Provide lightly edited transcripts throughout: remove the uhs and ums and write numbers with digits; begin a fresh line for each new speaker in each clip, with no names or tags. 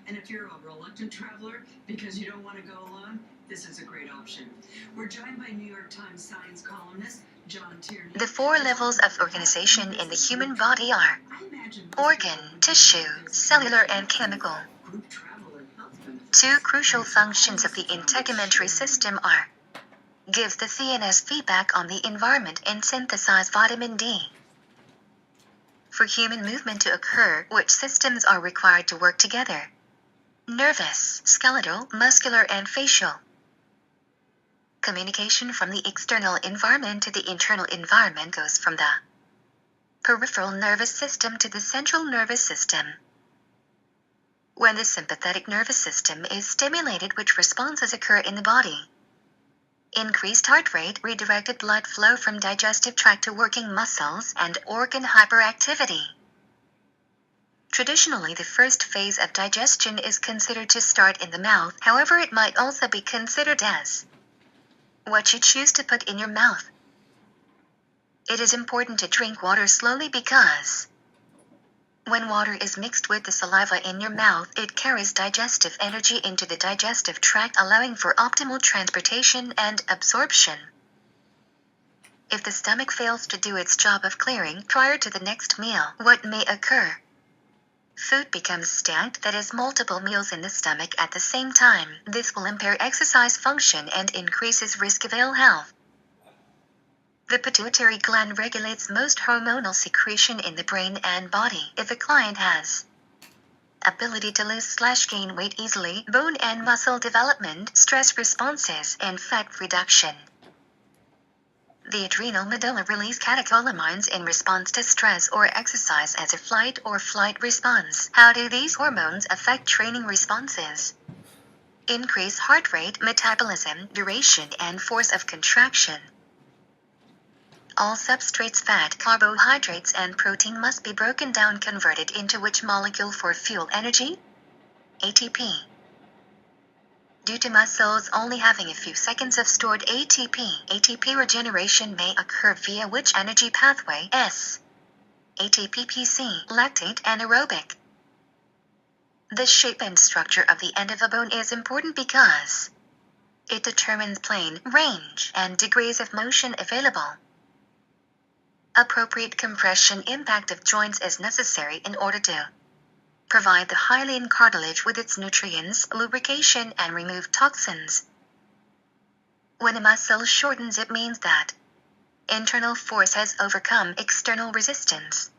And if you're a reluctant traveler because you don't want to go alone, this is a great option. We're joined by New York Times science columnist John Tierney.
The four levels of organization in the human body are organ, tissue, cellular, and chemical. Two crucial functions of the integumentary system are give the CNS feedback on the environment and synthesize vitamin D. For human movement to occur, which systems are required to work together? Nervous, skeletal, muscular, and facial. Communication from the external environment to the internal environment goes from the peripheral nervous system to the central nervous system. When the sympathetic nervous system is stimulated, which responses occur in the body? Increased heart rate, redirected blood flow from digestive tract to working muscles, and organ hyperactivity. Traditionally, the first phase of digestion is considered to start in the mouth. However, it might also be considered as what you choose to put in your mouth. It is important to drink water slowly because when water is mixed with the saliva in your mouth, it carries digestive energy into the digestive tract, allowing for optimal transportation and absorption. If the stomach fails to do its job of clearing prior to the next meal, what may occur? Food becomes stacked, that is, multiple meals in the stomach at the same time. This will impair exercise function and increases risk of ill health. The pituitary gland regulates most hormonal secretion in the brain and body. If a client has ability to lose/gain weight easily, bone and muscle development, stress responses, and fat reduction. The adrenal medulla release catecholamines in response to stress or exercise as a flight or flight response. How do these hormones affect training responses? Increase heart rate, metabolism, duration, and force of contraction. All substrates, fat, carbohydrates, and protein must be broken down, converted into which molecule for fuel energy? ATP. Due to muscles only having a few seconds of stored ATP regeneration may occur via which energy pathway? ATPPC, lactate, anaerobic. The shape and structure of the end of a bone is important because it determines plane, range, and degrees of motion available. Appropriate compression impact of joints is necessary in order to provide the hyaline cartilage with its nutrients, lubrication, and remove toxins. When a muscle shortens, it means that internal force has overcome external resistance.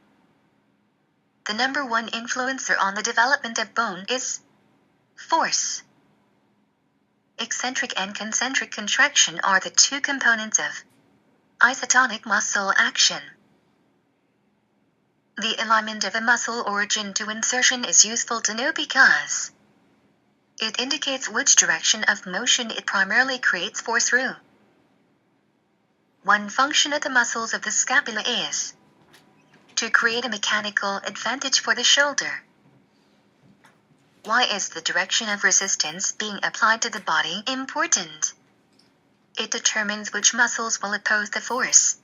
The number one influencer on the development of bone is force. Eccentric and concentric contraction are the two components of isotonic muscle action. The alignment of a muscle origin to insertion is useful to know because it indicates which direction of motion it primarily creates force through. One function of the muscles of the scapula is to create a mechanical advantage for the shoulder. Why is the direction of resistance being applied to the body important? It determines which muscles will oppose the force.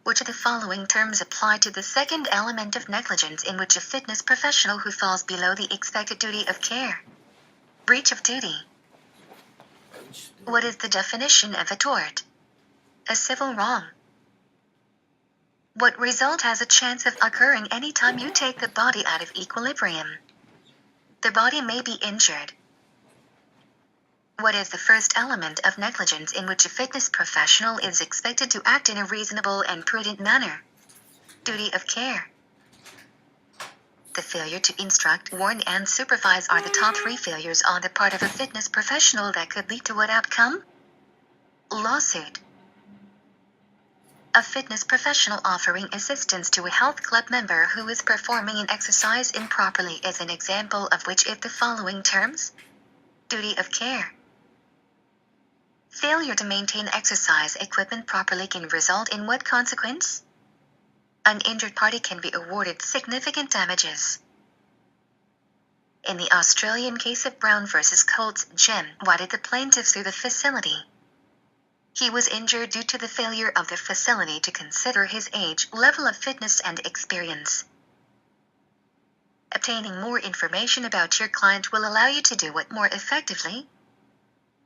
Which of the following terms apply to the second element of negligence in which a fitness professional who falls below the expected duty of care? Breach of duty. What is the definition of a tort? A civil wrong. What result has a chance of occurring any time you take the body out of equilibrium? The body may be injured. What is the first element of negligence in which a fitness professional is expected to act in a reasonable and prudent manner? Duty of care. The failure to instruct, warn, and supervise are the top three failures on the part of a fitness professional that could lead to what outcome? Lawsuit. A fitness professional offering assistance to a health club member who is performing an exercise improperly is an example of which of the following terms? Duty of care. Failure to maintain exercise equipment properly can result in what consequence? An injured party can be awarded significant damages. In the Australian case of Brown versus Colts Gym, why did the plaintiff sue the facility? He was injured due to the failure of the facility to consider his age, level of fitness, and experience. Obtaining more information about your client will allow you to do it more effectively.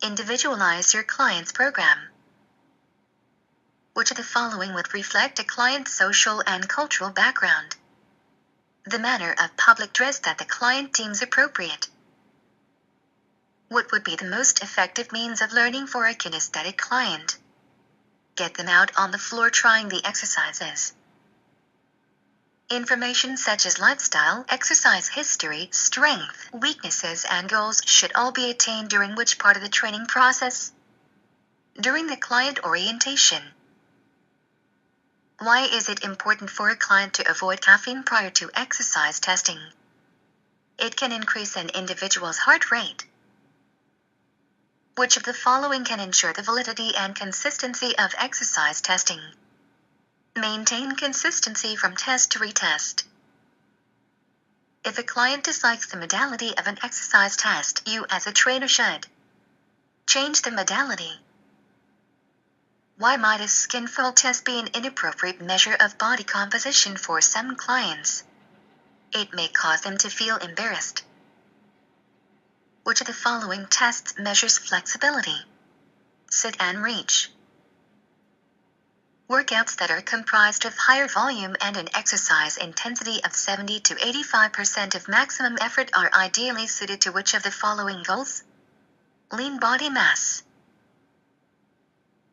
Individualize your client's program. Which of the following would reflect a client's social and cultural background? The manner of public dress that the client deems appropriate. What would be the most effective means of learning for a kinesthetic client? Get them out on the floor trying the exercises. Information such as lifestyle, exercise history, strength, weaknesses, and goals should all be attained during which part of the training process? During the client orientation. Why is it important for a client to avoid caffeine prior to exercise testing? It can increase an individual's heart rate. Which of the following can ensure the validity and consistency of exercise testing? Maintain consistency from test to retest. If a client dislikes the modality of an exercise test, you as a trainer should change the modality. Why might a skin fold test be an inappropriate measure of body composition for some clients? It may cause them to feel embarrassed. Which of the following tests measures flexibility? Sit and reach. Workouts that are comprised of higher volume and an exercise intensity of 70 to 85% of maximum effort are ideally suited to which of the following goals? Lean body mass.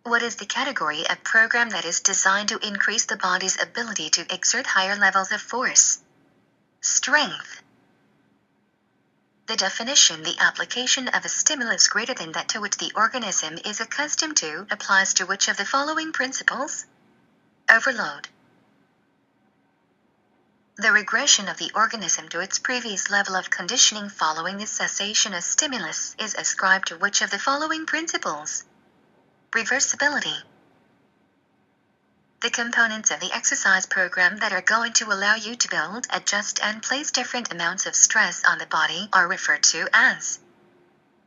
What is the category of program that is designed to increase the body's ability to exert higher levels of force? Strength. The definition, the application of a stimulus greater than that to which the organism is accustomed to, applies to which of the following principles? Overload. The regression of the organism to its previous level of conditioning following the cessation of stimulus is ascribed to which of the following principles? Reversibility. The components of the exercise program that are going to allow you to build, adjust, and place different amounts of stress on the body are referred to as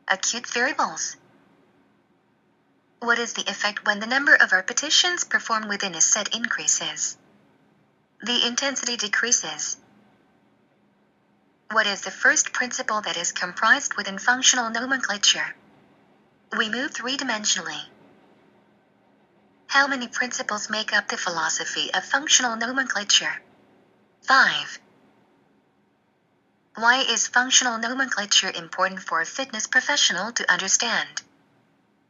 acute variables. What is the effect when the number of repetitions performed within a set increases? The intensity decreases. What is the first principle that is comprised within functional nomenclature? We move three-dimensionally. How many principles make up the philosophy of functional nomenclature? 5. Why is functional nomenclature important for a fitness professional to understand?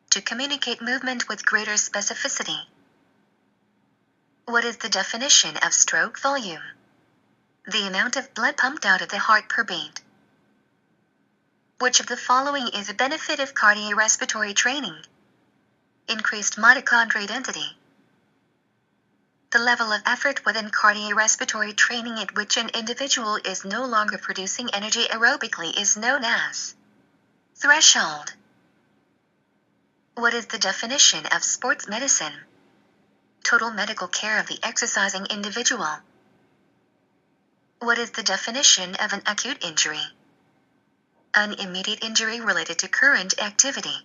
To communicate movement with greater specificity. What is the definition of stroke volume? The amount of blood pumped out of the heart per beat. Which of the following is a benefit of cardiorespiratory training? Increased mitochondrial density. The level of effort within cardiorespiratory training at which an individual is no longer producing energy aerobically is known as threshold. What is the definition of sports medicine? Total medical care of the exercising individual. What is the definition of an acute injury? An immediate injury related to current activity.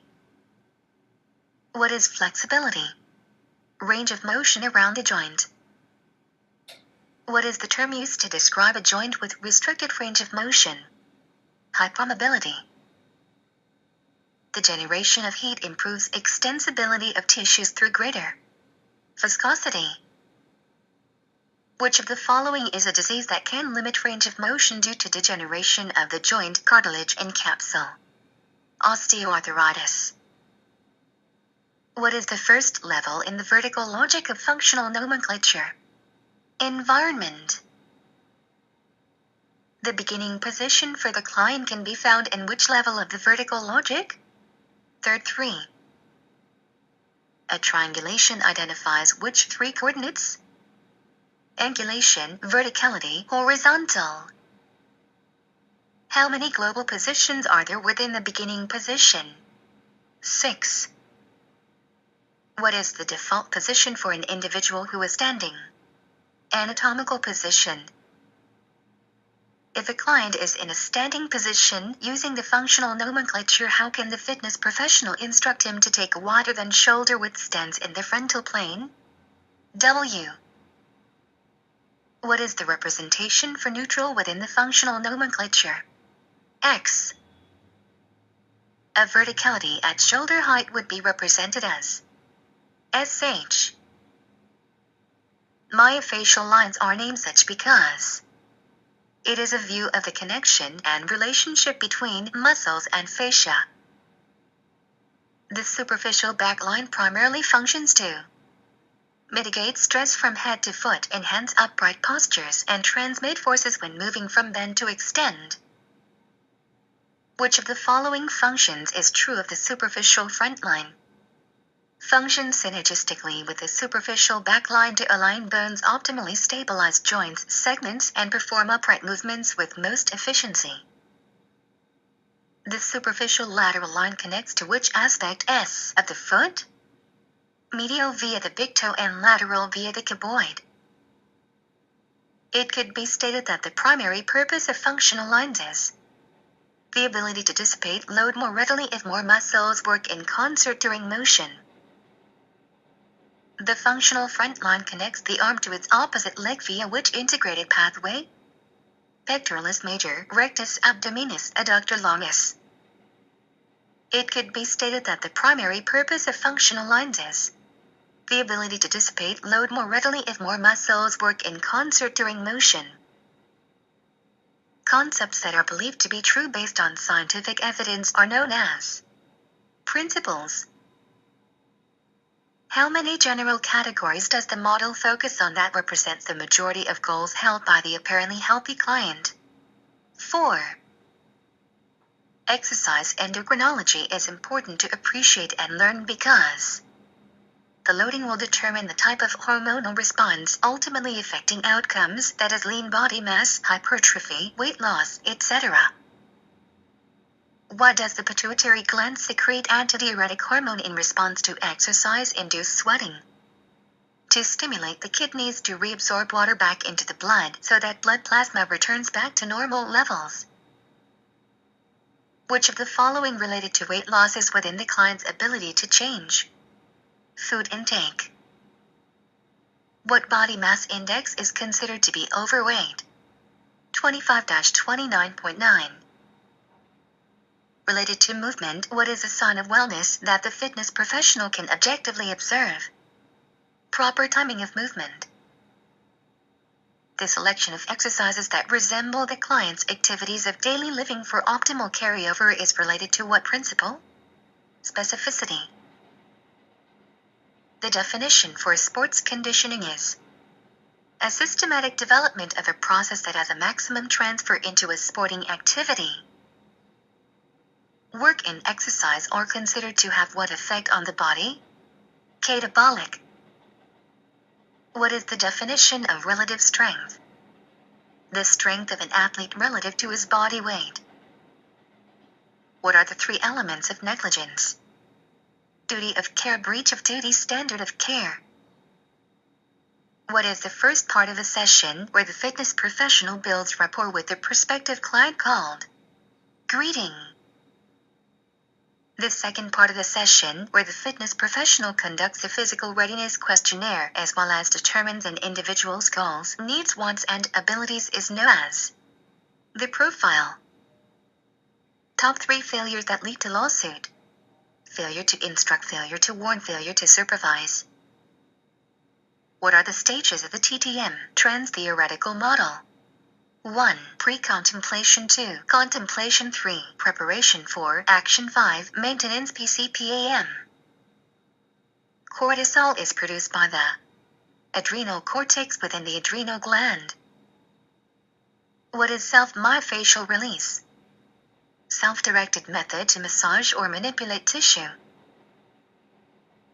What is flexibility? Range of motion around the joint. What is the term used to describe a joint with restricted range of motion? Hypermobility. The generation of heat improves extensibility of tissues through greater viscosity. Which of the following is a disease that can limit range of motion due to degeneration of the joint cartilage and capsule? Osteoarthritis. What is the first level in the vertical logic of functional nomenclature? Environment. The beginning position for the client can be found in which level of the vertical logic? Third 3. A triangulation identifies which 3 coordinates? Angulation, verticality, horizontal. How many global positions are there within the beginning position? 6. What is the default position for an individual who is standing? Anatomical position. If a client is in a standing position using the functional nomenclature, how can the fitness professional instruct him to take a wider than shoulder width stance in the frontal plane? W. What is the representation for neutral within the functional nomenclature? X. A verticality at shoulder height would be represented as SH. Myofascial lines are named such because it is a view of the connection and relationship between muscles and fascia. The superficial back line primarily functions to mitigate stress from head to foot, enhance upright postures, and transmit forces when moving from bend to extend. Which of the following functions is true of the superficial front line? Functions synergistically with the superficial back line to align bones, optimally stabilize joints, segments, and perform upright movements with most efficiency. The superficial lateral line connects to which aspect S of the foot? Medial via the big toe and lateral via the cuboid. It could be stated that the primary purpose of functional lines is the ability to dissipate load more readily if more muscles work in concert during motion. The functional front line connects the arm to its opposite leg via which integrated pathway? Pectoralis major, rectus abdominis, adductor longus. It could be stated that the primary purpose of functional lines is the ability to dissipate load more readily if more muscles work in concert during motion. Concepts that are believed to be true based on scientific evidence are known as principles. How many general categories does the model focus on that represents the majority of goals held by the apparently healthy client? 4. Exercise endocrinology is important to appreciate and learn because the loading will determine the type of hormonal response, ultimately affecting outcomes, that is lean body mass, hypertrophy, weight loss, etc. Why does the pituitary gland secrete antidiuretic hormone in response to exercise-induced sweating? To stimulate the kidneys to reabsorb water back into the blood so that blood plasma returns back to normal levels. Which of the following related to weight loss is within the client's ability to change? Food intake. What body mass index is considered to be overweight? 25-29.9. Related to movement, what is a sign of wellness that the fitness professional can objectively observe? Proper timing of movement. The selection of exercises that resemble the client's activities of daily living for optimal carryover is related to what principle? Specificity. The definition for sports conditioning is a systematic development of a process that has a maximum transfer into a sporting activity. Work and exercise are considered to have what effect on the body? Catabolic. What is the definition of relative strength? The strength of an athlete relative to his body weight. What are the 3 elements of negligence? Duty of care, breach of duty, standard of care. What is the first part of a session where the fitness professional builds rapport with the prospective client called greeting? The second part of the session where the fitness professional conducts a physical readiness questionnaire as well as determines an individual's goals, needs, wants, and abilities is known as the profile. Top 3 failures that lead to lawsuit. Failure to instruct, failure to warn, failure to supervise. What are the stages of the TTM, trans-theoretical model? 1. Pre-contemplation. 2. Contemplation. 3. Preparation. 4. Action. 5. Maintenance. PCPAM. Cortisol is produced by the adrenal cortex within the adrenal gland. What is self-myofascial release? Self-directed method to massage or manipulate tissue.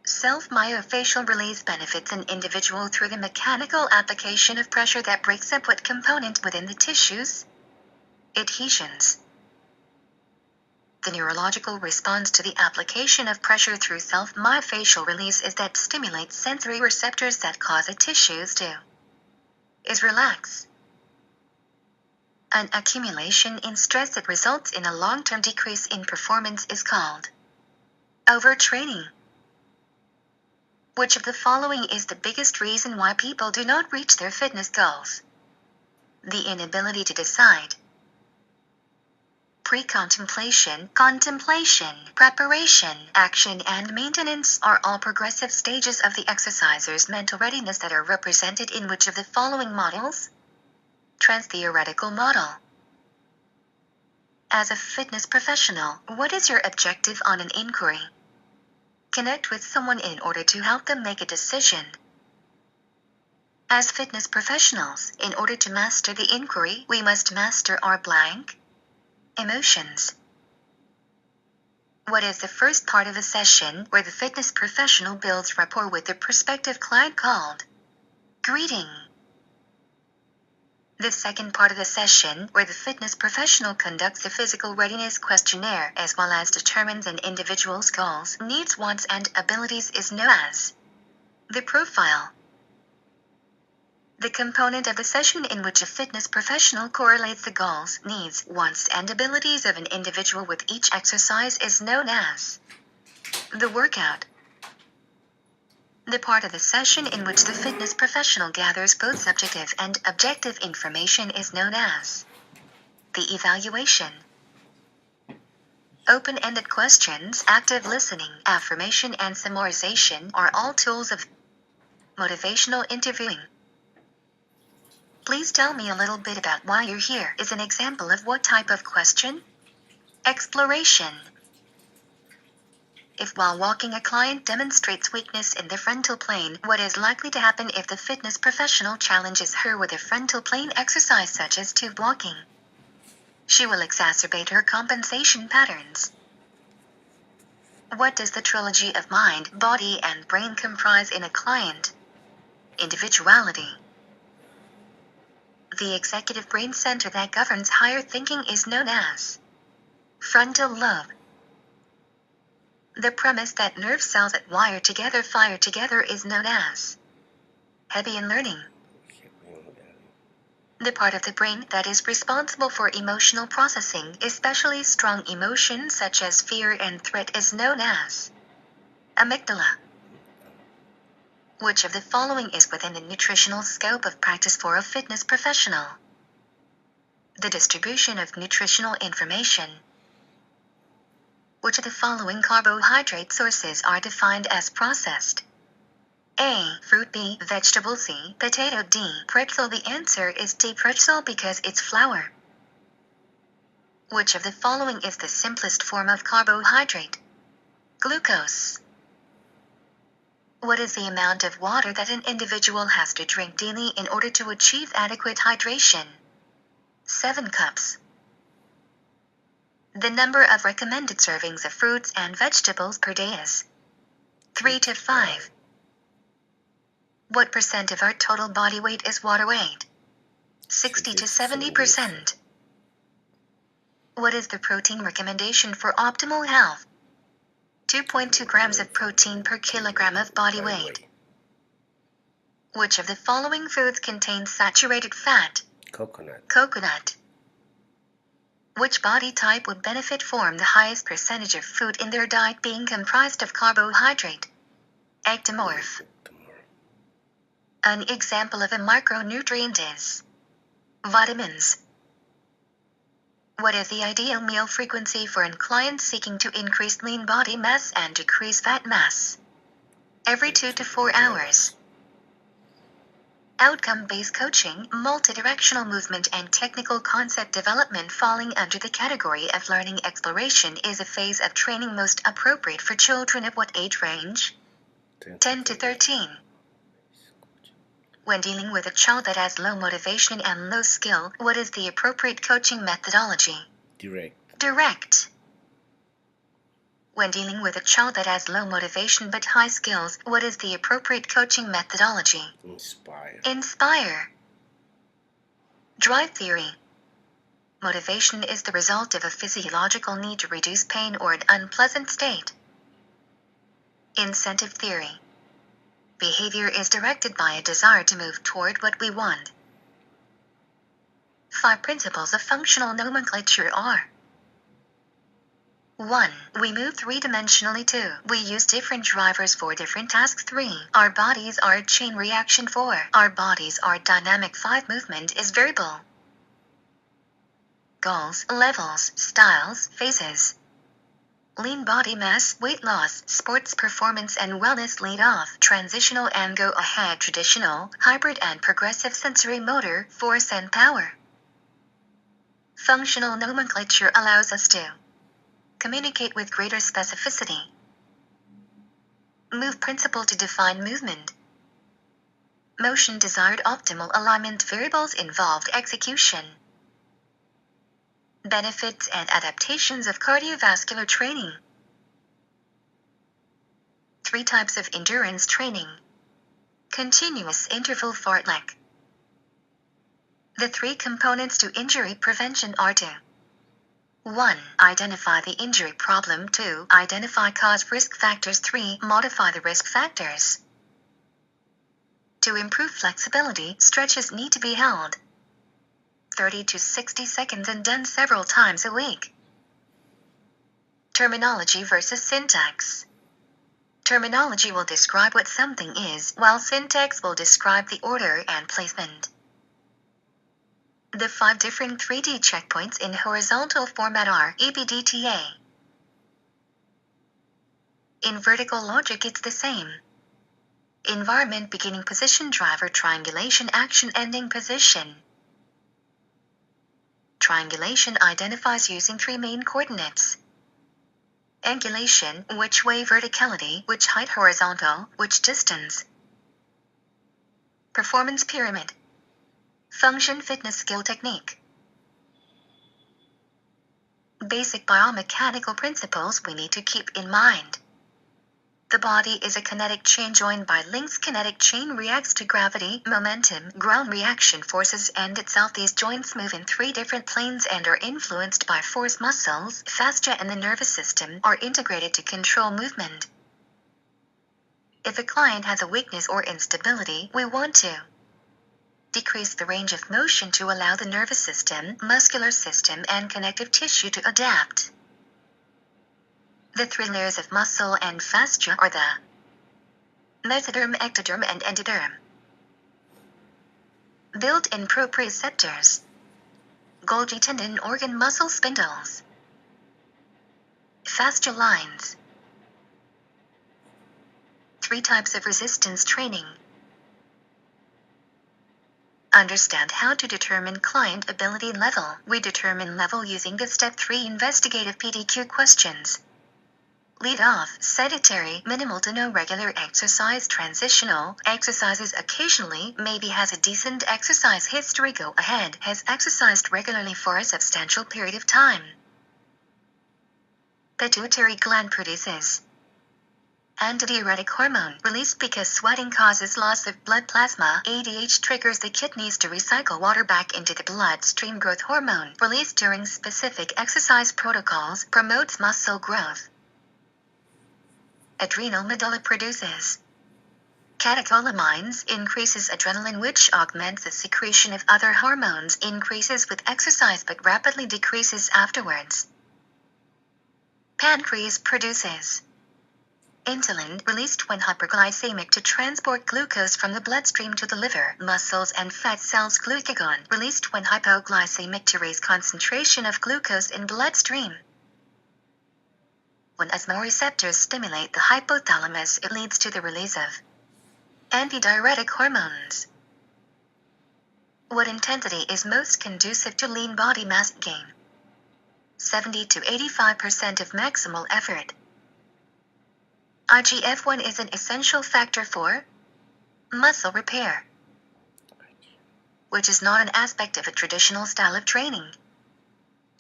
Self-myofascial release benefits an individual through the mechanical application of pressure that breaks up what component within the tissues? Adhesions. The neurological response to the application of pressure through self-myofascial release is that stimulates sensory receptors that cause the tissues to relax. An accumulation in stress that results in a long-term decrease in performance is called overtraining. Which of the following is the biggest reason why people do not reach their fitness goals? The inability to decide. Pre-contemplation, contemplation, preparation, action, and maintenance are all progressive stages of the exerciser's mental readiness that are represented in which of the following models? Trans-theoretical model. As a fitness professional, what is your objective on an inquiry? Connect with someone in order to help them make a decision. As fitness professionals, in order to master the inquiry, we must master our blank. Emotions. What is the first part of a session where the fitness professional builds rapport with the prospective client called? Greeting. The second part of the session where the fitness professional conducts a physical readiness questionnaire as well as determines an individual's goals, needs, wants, and abilities is known as the profile. The component of the session in which a fitness professional correlates the goals, needs, wants, and abilities of an individual with each exercise is known as the workout. The part of the session in which the fitness professional gathers both subjective and objective information is known as the evaluation. Open-ended questions, active listening, affirmation, and summarization are all tools of motivational interviewing. Please tell me a little bit about why you're here is an example of what type of question? Exploration. If while walking a client demonstrates weakness in the frontal plane, what is likely to happen if the fitness professional challenges her with a frontal plane exercise such as tube walking? She will exacerbate her compensation patterns. What does the trilogy of mind, body, and brain comprise in a client? Individuality. The executive brain center that governs higher thinking is known as frontal lobe. The premise that nerve cells that wire together fire together is known as Hebbian learning. The part of the brain that is responsible for emotional processing, especially strong emotions such as fear and threat, is known as amygdala. Which of the following is within the nutritional scope of practice for a fitness professional? The distribution of nutritional information. Which of the following carbohydrate sources are defined as processed? A. Fruit. B. Vegetable. C. Potato. D. Pretzel. The answer is D. Pretzel because it's flour. Which of the following is the simplest form of carbohydrate? Glucose. What is the amount of water that an individual has to drink daily in order to achieve adequate hydration? 7 cups. The number of recommended servings of fruits and vegetables per day is 3 to 5. What percent of our total body weight is water weight? 60 to 70%. What is the protein recommendation for optimal health? 2.2 grams of protein per kilogram of body weight. Which of the following foods contains saturated fat? Coconut. Which body type would benefit from the highest percentage of food in their diet being comprised of carbohydrate? Ectomorph. An example of a micronutrient is vitamins. What is the ideal meal frequency for a client seeking to increase lean body mass and decrease fat mass? Every 2 to 4 hours. Outcome-based coaching, multidirectional movement, and technical concept development falling under the category of learning exploration is a phase of training most appropriate for children of what age range? 10 to 13. When dealing with a child that has low motivation and low skill, what is the appropriate coaching methodology? Direct. When dealing with a child that has low motivation but high skills, what is the appropriate coaching methodology? Inspire. Drive theory. Motivation is the result of a physiological need to reduce pain or an unpleasant state. Incentive theory. Behavior is directed by a desire to move toward what we want. 5 principles of functional nomenclature are: 1. We move 3-dimensionally. 2. We use different drivers for different tasks. 3. Our bodies are a chain reaction. 4. Our bodies are dynamic. 5. Movement is variable. goals, levels, styles, phases. Lean body mass, weight loss, sports performance and wellness lead off, transitional and go ahead, traditional, hybrid and progressive, sensory motor, force and power. Functional nomenclature allows us to communicate with greater specificity. Move principle to define movement. Motion desired optimal alignment variables involved execution. Benefits and adaptations of cardiovascular training. 3 types of endurance training. Continuous interval fartlek. The 3 components to injury prevention are to 1. Identify the injury problem. 2. Identify cause risk factors. 3. Modify the risk factors. To improve flexibility, stretches need to be held 30 to 60 seconds and done several times a week. Terminology versus syntax. Terminology will describe what something is, while syntax will describe the order and placement. The 5 different 3D checkpoints in horizontal format are EBDTA. In vertical logic it's the same. Environment beginning position, driver triangulation, action ending position. Triangulation identifies using 3 main coordinates. Angulation, which way verticality, which height horizontal, which distance. Performance pyramid. Function fitness skill technique. Basic biomechanical principles we need to keep in mind. The body is a kinetic chain joined by links. Kinetic chain reacts to gravity, momentum, ground reaction forces and itself. These joints move in 3 different planes and are influenced by force. Muscles, fascia and the nervous system are integrated to control movement. If a client has a weakness or instability, we want to decrease the range of motion to allow the nervous system, muscular system and connective tissue to adapt. The 3 layers of muscle and fascia are the mesoderm, ectoderm and endoderm. Built-in proprioceptors. Golgi tendon, organ muscle spindles. Fascia lines. 3 types of resistance training. Understand how to determine client ability level. We determine level using the Step 3 investigative PDQ questions. Lead off, sedentary, minimal to no regular exercise, transitional, exercises occasionally, maybe has a decent exercise history, go ahead, has exercised regularly for a substantial period of time. Pituitary gland produces antidiuretic hormone, released because sweating causes loss of blood plasma. ADH triggers the kidneys to recycle water back into the bloodstream. Growth hormone, released during specific exercise protocols, promotes muscle growth. Adrenal medulla produces catecholamines, increases adrenaline which augments the secretion of other hormones, increases with exercise but rapidly decreases afterwards. Pancreas produces insulin, released when hyperglycemic to transport glucose from the bloodstream to the liver, muscles and fat cells. Glucagon, released when hypoglycemic to raise concentration of glucose in bloodstream. When osmoreceptors stimulate the hypothalamus, it leads to the release of antidiuretic hormones. What intensity is most conducive to lean body mass gain? 70 to 85% of maximal effort. IGF-1 is an essential factor for muscle repair, which is not an aspect of a traditional style of training.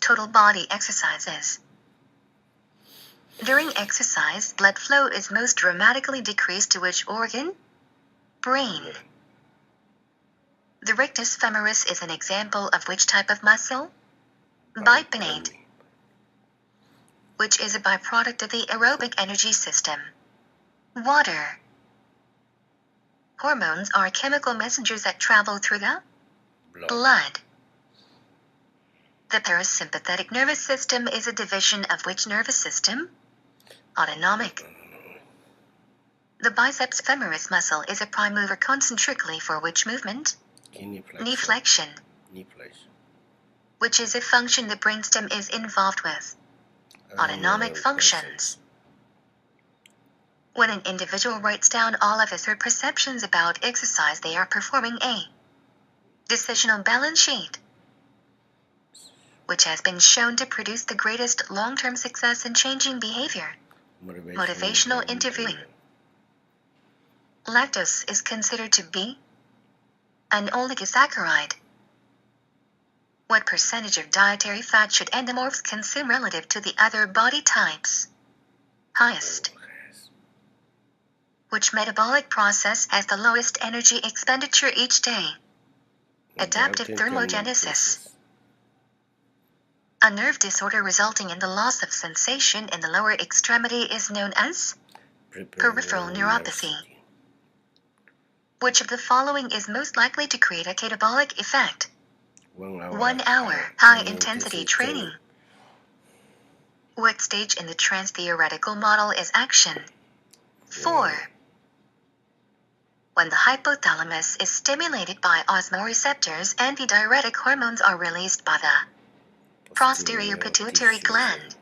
Total body exercises. During exercise, blood flow is most dramatically decreased to which organ? Brain. The rectus femoris is an example of which type of muscle? Bipinnate, which is a byproduct of the aerobic energy system. Water. Hormones are chemical messengers that travel through the blood. The parasympathetic nervous system is a division of which nervous system? Autonomic. The biceps femoris muscle is a prime mover concentrically for which movement? Knee flexion. which is a function the brainstem is involved with. Autonomic functions. When an individual writes down all of his or her perceptions about exercise, they are performing a decisional balance sheet, which has been shown to produce the greatest long-term success in changing behavior. Motivational interviewing. Lactose is considered to be an oligosaccharide. What percentage of dietary fat should endomorphs consume relative to the other body types? Highest. Which metabolic process has the lowest energy expenditure each day? Adaptive thermogenesis. A nerve disorder resulting in the loss of sensation in the lower extremity is known as peripheral neuropathy. Which of the following is most likely to create a catabolic effect? 1 hour high-intensity training. What stage in the trans-theoretical model is action? 4. When the hypothalamus is stimulated by osmoreceptors, antidiuretic hormones are released by the posterior pituitary gland.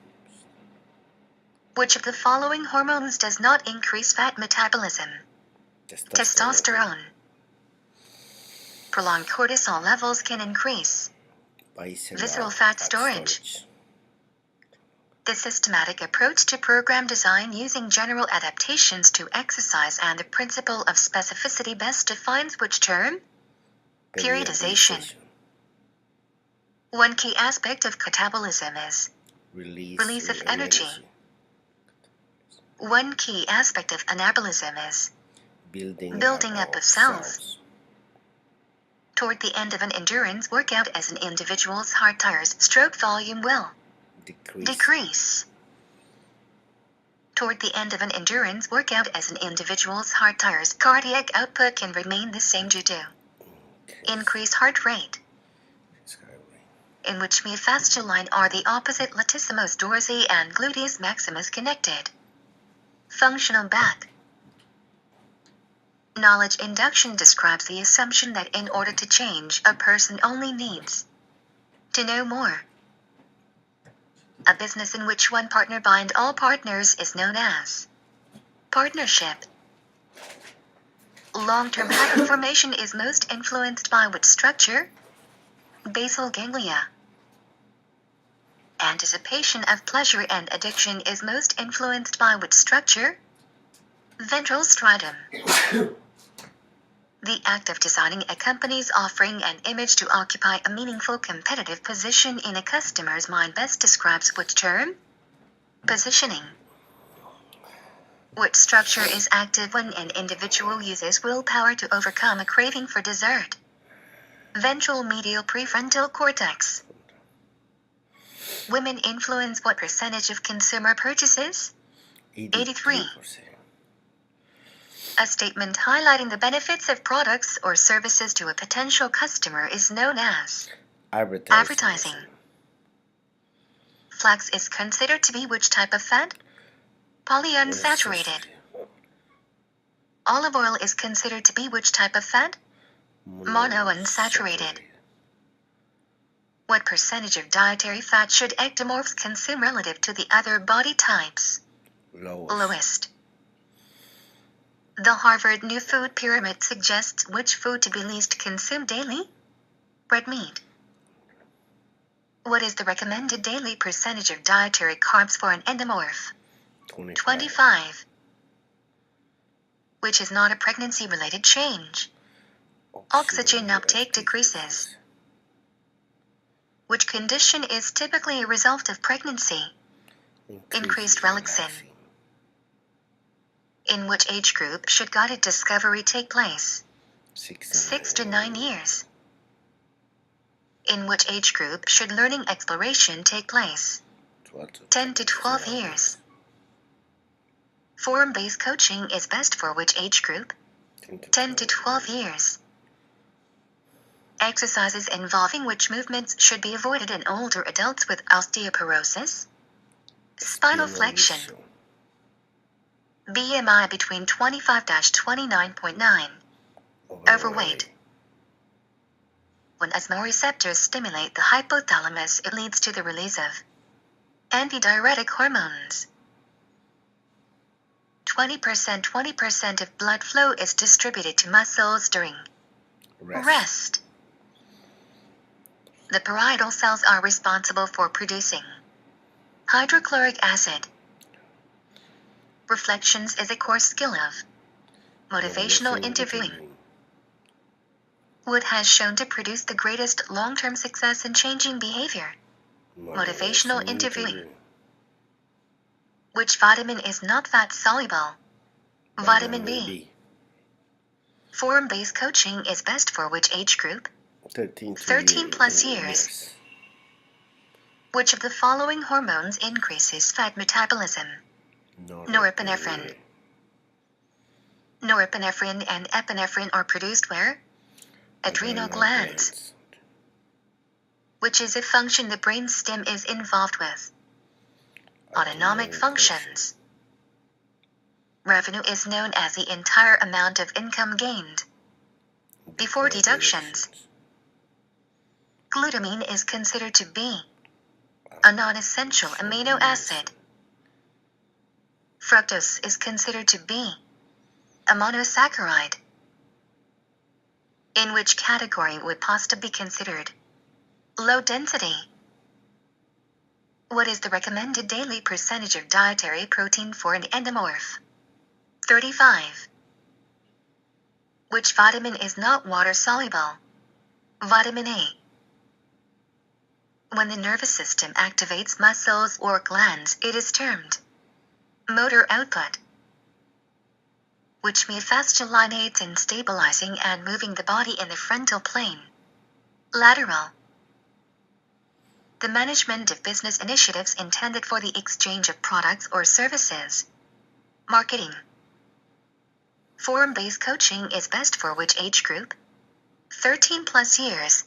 Which of the following hormones does not increase fat metabolism? Testosterone. Prolonged cortisol levels can increase visceral fat storage. The systematic approach to program design using general adaptations to exercise and the principle of specificity best defines which term? Periodization. One key aspect of catabolism is release of energy. One key aspect of anabolism is building up of cells. Toward the end of an endurance workout, as an individual's heart tires, stroke volume will decrease. Toward the end of an endurance workout, as an individual's heart tires, cardiac output can remain the same due to increased heart rate, in which myofacial are the opposite latissimus dorsi and gluteus maximus connected. Functional back. Knowledge induction describes the assumption that in order to change, a person only needs to know more. A business in which one partner binds all partners is known as partnership. Long-term habit formation is most influenced by which structure? Basal ganglia. Anticipation of pleasure and addiction is most influenced by which structure? Ventral striatum. The act of designing a company's offering an image to occupy a meaningful competitive position in a customer's mind best describes which term? Positioning. What structure is active when an individual uses willpower to overcome a craving for dessert? Ventral medial prefrontal cortex. Women influence what percentage of consumer purchases? 83. A statement highlighting the benefits of products or services to a potential customer is known as advertising. Flax is considered to be which type of fat? Polyunsaturated. Olive oil is considered to be which type of fat? Monounsaturated. What percentage of dietary fat should ectomorphs consume relative to the other body types? Lowest. The Harvard New Food Pyramid suggests which food to be least consumed daily? Red meat. What is the recommended daily percentage of dietary carbs for an endomorph? 25. Which is not a pregnancy-related change? Oxygen uptake decreases. Which condition is typically a result of pregnancy? Increased relaxin. In which age group should guided discovery take place? 6 to 9 years. In which age group should learning exploration take place? 10 to 12 years. Form-based coaching is best for which age group? 10 to 12 years. Exercises involving which movements should be avoided in older adults with osteoporosis? Spinal flexion. BMI between 25-29.9. Overweight. When osmoreceptors stimulate the hypothalamus, it leads to the release of antidiuretic hormones. 20% of blood flow is distributed to muscles during rest. The parietal cells are responsible for producing hydrochloric acid. Reflections is a core skill of motivational interviewing. Wood has shown to produce the greatest long-term success in changing behavior. Motivational interviewing. Which vitamin is not fat-soluble? Vitamin B. Forum-based coaching is best for which age group? 13 plus years. Which of the following hormones increases fat metabolism? Norepinephrine. Norepinephrine and epinephrine are produced where? Adrenal glands. Which is a function the brain stem is involved with? Autonomic functions. Revenue is known as the entire amount of income gained before deductions. Glutamine is considered to be a non-essential amino acid. Fructose is considered to be a monosaccharide. In which category would pasta be considered low density? What is the recommended daily percentage of dietary protein for an endomorph? 35. Which vitamin is not water-soluble? Vitamin A. When the nervous system activates muscles or glands, it is termed motor output, which myofacial aids in stabilizing and moving the body in the frontal plane. Lateral. The management of business initiatives intended for the exchange of products or services. Marketing. Forum-based coaching is best for which age group? 13 plus years.